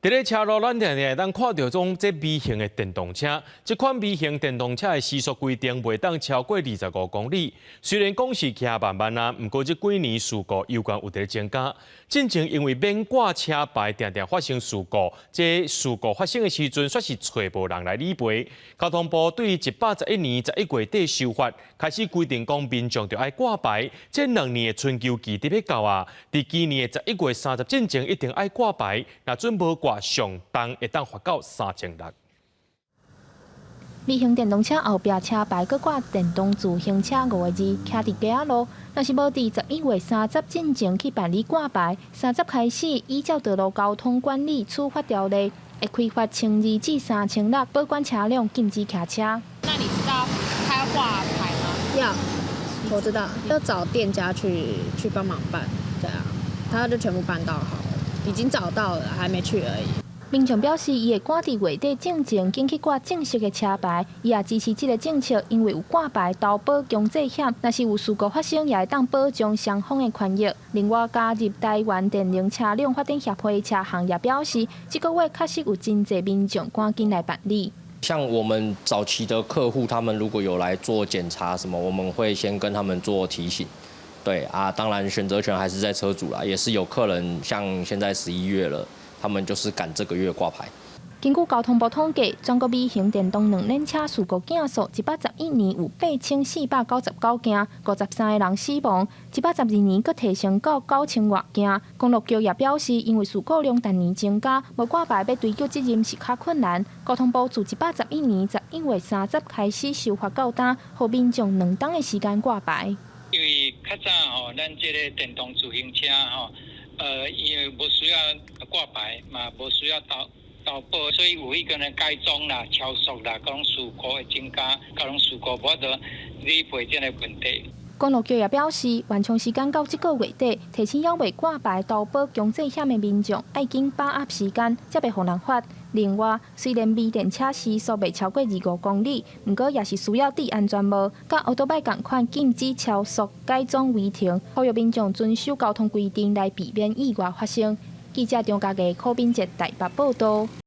伫咧车路，咱常常会当看到种这微型的电动车。这款微型电动车的时速规定袂当超过25公里。虽然讲是骑慢慢啊，不过这几年事故有关有在增加。进前因为免挂车牌，常常发生事故。这事故发生的时阵，却是找无人来理赔。交通部对111年11月底修法，开始规定讲民众就要挂牌。这2年的春秋期伫要到啊，伫今年的11月30进前一定要挂牌，若准无挂上重会当罚到3600。微型电动车后壁车牌搁挂电动自行车5个字，徛伫街仔路。若是无伫11月30进前去办理挂牌，30开始依照道路交通管理处罚条例，会开罚1200至3600，保管车辆禁止骑车。那你知道他要挂牌吗？要，我知道，要找店家去帮忙办，对啊，他就全部办到好了，已经找到了，还没去而已。民众表示，伊会赶伫月底进前紧去挂正式的车牌，伊也支持这个政策，因为有挂牌投保强制险，若是有事故发生，也会当保障双方的权益。另外，加入台湾电能车辆发展协会车行业表示，这个月确实有真侪民众赶紧来办理。像我们早期的客户，他们如果有来做检查什么，我们会先跟他们做提醒。对啊，当然选择权还是在车主啦，也是有客人像现在11月了。他们就是赶这个月挂牌。根据交通部统计，全国微型电动2轮车事故件数111年有8499件，53个人死亡；112年佫提升到9000多件。公路局也表示，因为事故量逐年增加，无挂牌要追究责任是较困难。交通部自111年11月30开始修法到今，互民众2档的时间挂牌。因为较早咱这个电动自行车因为无需要挂牌嘛，无需要投保，所以有迄个呢改装啦、超速啦，各种事故会增加，各种事故无得理赔这个问题。公路局也表示，完成时间到这个月底，提醒要未挂牌投保强制险的民众，要紧把握时间，才袂互人罚。另外，虽然微电车时速未超过25公里，不过也是需要戴安全帽，甲奥多摆同款禁止超速、改装违停，呼吁民众遵守交通规定来避免意外发生。记者张家佳、柯秉哲台北报道。